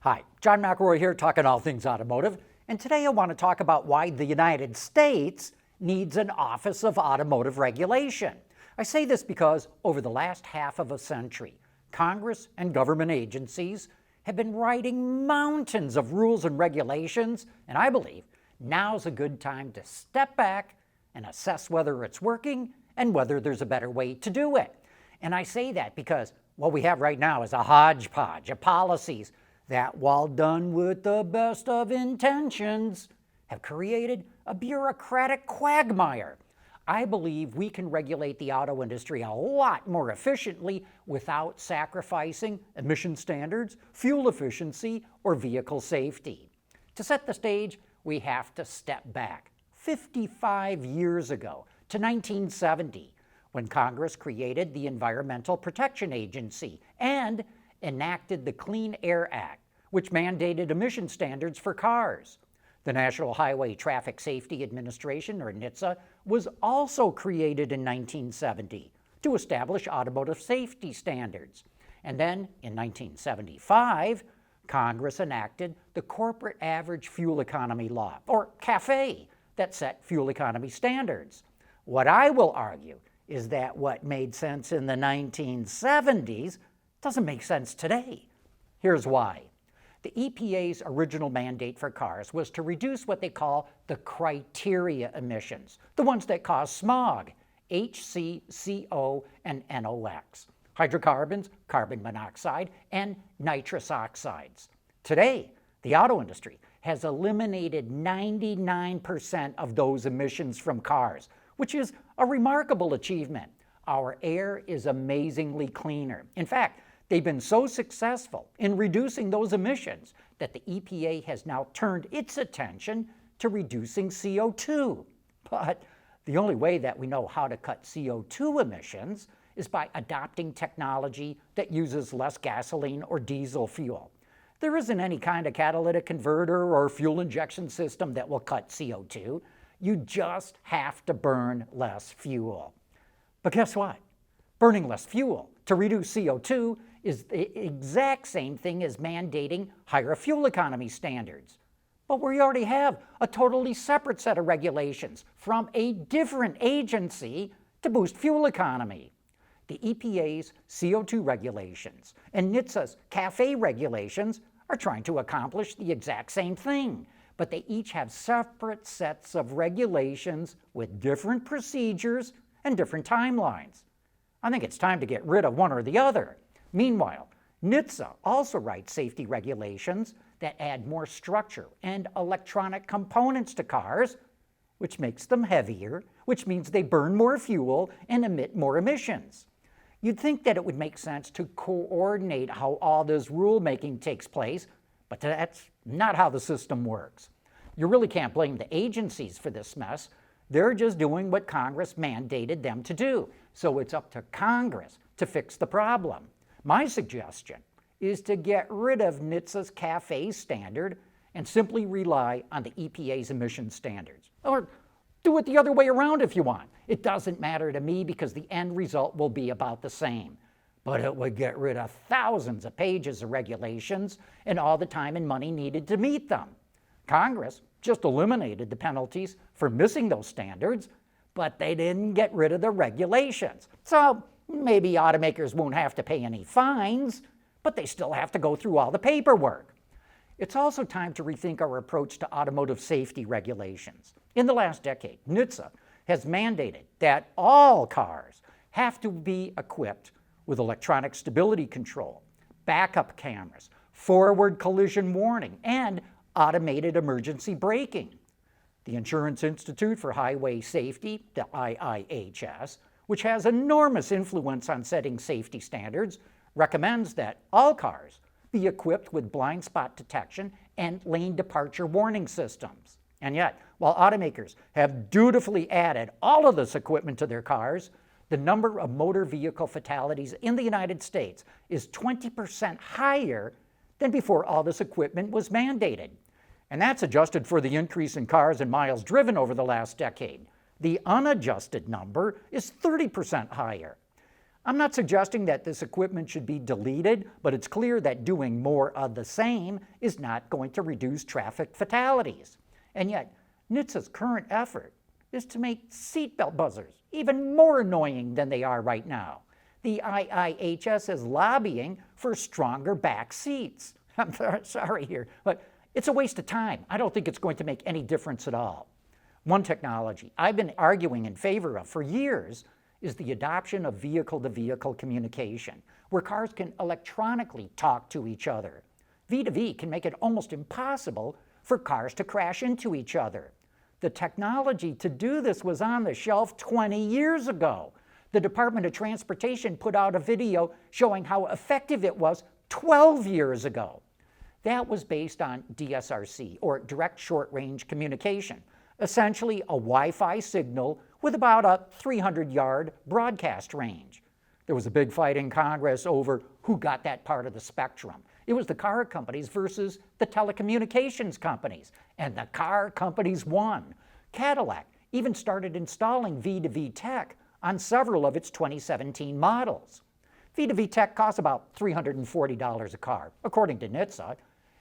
Hi, John McElroy here talking all things automotive, and today I want to talk about why the United States needs an Office of Automotive Regulation. I say this because over the last half of a century, Congress and government agencies have been writing mountains of rules and regulations, and I believe now's a good time to step back and assess whether it's working and whether there's a better way to do it. And I say that because what we have right now is a hodgepodge of policies that, while done with the best of intentions, have created a bureaucratic quagmire. I believe we can regulate the auto industry a lot more efficiently without sacrificing emission standards, fuel efficiency, or vehicle safety. To set the stage, we have to step back 55 years ago to 1970, when Congress created the Environmental Protection Agency and enacted the Clean Air Act, which mandated emission standards for cars. The National Highway Traffic Safety Administration, or NHTSA, was also created in 1970 to establish automotive safety standards. And then in 1975, Congress enacted the Corporate Average Fuel Economy Law, or CAFE, that set fuel economy standards. What I will argue is that what made sense in the 1970s doesn't make sense today. Here's why. The EPA's original mandate for cars was to reduce what they call the criteria emissions, the ones that cause smog, HCCO and NOx, hydrocarbons, carbon monoxide, and nitrous oxides. Today, the auto industry has eliminated 99% of those emissions from cars, which is a remarkable achievement. Our air is amazingly cleaner. In fact, they've been so successful in reducing those emissions that the EPA has now turned its attention to reducing CO2. But the only way that we know how to cut CO2 emissions is by adopting technology that uses less gasoline or diesel fuel. There isn't any kind of catalytic converter or fuel injection system that will cut CO2. You just have to burn less fuel. But guess what? Burning less fuel to reduce CO2 is the exact same thing as mandating higher fuel economy standards. But we already have a totally separate set of regulations from a different agency to boost fuel economy. The EPA's CO2 regulations and NHTSA's CAFE regulations are trying to accomplish the exact same thing, but they each have separate sets of regulations with different procedures and different timelines. I think it's time to get rid of one or the other. Meanwhile, NHTSA also writes safety regulations that add more structure and electronic components to cars, which makes them heavier, which means they burn more fuel and emit more emissions. You'd think that it would make sense to coordinate how all this rulemaking takes place, but that's not how the system works. You really can't blame the agencies for this mess. They're just doing what Congress mandated them to do, so it's up to Congress to fix the problem. My suggestion is to get rid of NHTSA's CAFE standard and simply rely on the EPA's emission standards. Or do it the other way around if you want. It doesn't matter to me because the end result will be about the same. But it would get rid of thousands of pages of regulations and all the time and money needed to meet them. Congress just eliminated the penalties for missing those standards, but they didn't get rid of the regulations. So maybe automakers won't have to pay any fines, but they still have to go through all the paperwork. It's also time to rethink our approach to automotive safety regulations. In the last decade, NHTSA has mandated that all cars have to be equipped with electronic stability control, backup cameras, forward collision warning, and automated emergency braking. The Insurance Institute for Highway Safety, the IIHS, which has enormous influence on setting safety standards, recommends that all cars be equipped with blind spot detection and lane departure warning systems. And yet, while automakers have dutifully added all of this equipment to their cars, the number of motor vehicle fatalities in the United States is 20% higher than before all this equipment was mandated. And that's adjusted for the increase in cars and miles driven over the last decade. The unadjusted number is 30% higher. I'm not suggesting that this equipment should be deleted, but it's clear that doing more of the same is not going to reduce traffic fatalities. And yet, NHTSA's current effort is to make seatbelt buzzers even more annoying than they are right now. The IIHS is lobbying for stronger back seats. I'm sorry here, but it's a waste of time. I don't think it's going to make any difference at all. One technology I've been arguing in favor of for years is the adoption of vehicle-to-vehicle communication, where cars can electronically talk to each other. V2V can make it almost impossible for cars to crash into each other. The technology to do this was on the shelf 20 years ago. The Department of Transportation put out a video showing how effective it was 12 years ago. That was based on DSRC, or Direct Short Range Communication, essentially a Wi-Fi signal with about a 300-yard broadcast range. There was a big fight in Congress over who got that part of the spectrum. It was the car companies versus the telecommunications companies, and the car companies won. Cadillac even started installing V2V tech on several of its 2017 models. V2V tech costs about $340 a car, according to NHTSA,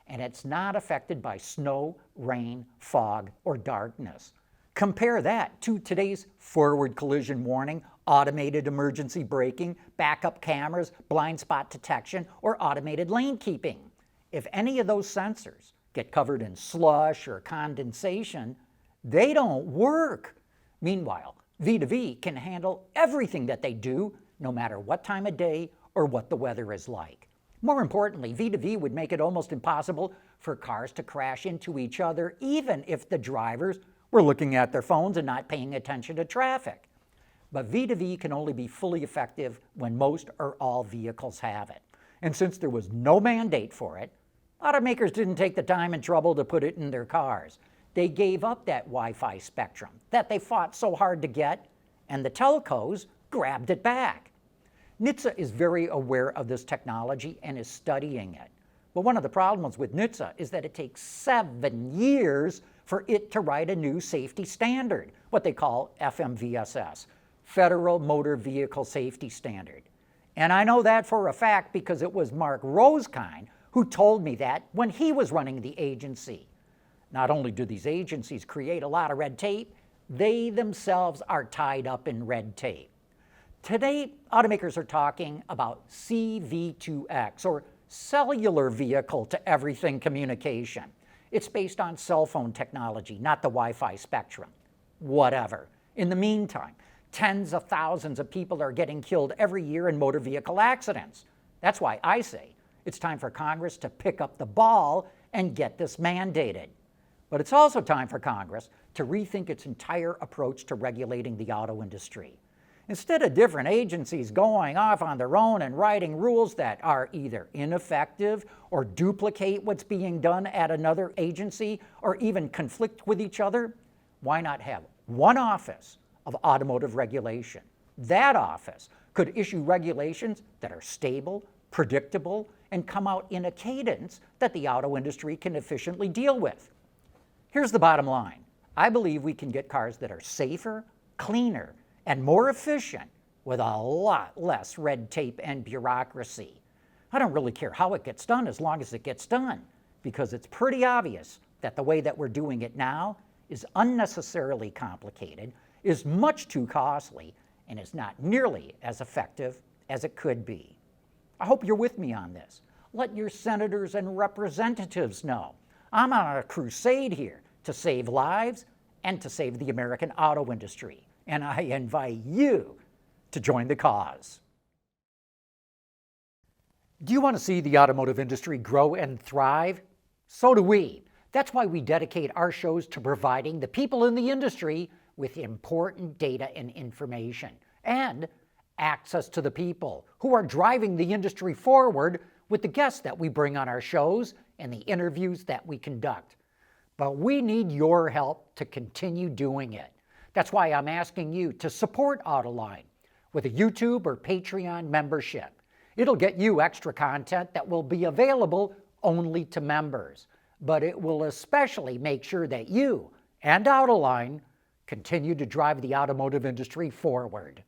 and it's not affected by snow, rain, fog, or darkness. Compare that to today's forward collision warning, automated emergency braking, backup cameras, blind spot detection, or automated lane keeping. If any of those sensors get covered in slush or condensation, they don't work. Meanwhile, V2V can handle everything that they do, no matter what time of day or what the weather is like. More importantly, V2V would make it almost impossible for cars to crash into each other, even if the drivers were looking at their phones and not paying attention to traffic. But V2V can only be fully effective when most or all vehicles have it. And since there was no mandate for it, automakers didn't take the time and trouble to put it in their cars. They gave up that Wi-Fi spectrum that they fought so hard to get, and the telcos grabbed it back. NHTSA is very aware of this technology and is studying it. But one of the problems with NHTSA is that it takes 7 years for it to write a new safety standard, what they call FMVSS, Federal Motor Vehicle Safety Standard. And I know that for a fact because it was Mark Rosekind who told me that when he was running the agency. Not only do these agencies create a lot of red tape, they themselves are tied up in red tape. Today, automakers are talking about CV2X, or cellular vehicle to everything communication. It's based on cell phone technology, not the Wi-Fi spectrum. Whatever. In the meantime, tens of thousands of people are getting killed every year in motor vehicle accidents. That's why I say it's time for Congress to pick up the ball and get this mandated. But it's also time for Congress to rethink its entire approach to regulating the auto industry. Instead of different agencies going off on their own and writing rules that are either ineffective or duplicate what's being done at another agency or even conflict with each other, why not have one office of automotive regulation? That office could issue regulations that are stable, predictable, and come out in a cadence that the auto industry can efficiently deal with. Here's the bottom line. I believe we can get cars that are safer, cleaner, and more efficient with a lot less red tape and bureaucracy. I don't really care how it gets done as long as it gets done, because it's pretty obvious that the way that we're doing it now is unnecessarily complicated, is much too costly, and is not nearly as effective as it could be. I hope you're with me on this. Let your senators and representatives know. I'm on a crusade here to save lives and to save the American auto industry. And I invite you to join the cause. Do you want to see the automotive industry grow and thrive? So do we. That's why we dedicate our shows to providing the people in the industry with important data and information, and access to the people who are driving the industry forward with the guests that we bring on our shows and the interviews that we conduct. But we need your help to continue doing it. That's why I'm asking you to support Autoline with a YouTube or Patreon membership. It'll get you extra content that will be available only to members, but it will especially make sure that you and Autoline continue to drive the automotive industry forward.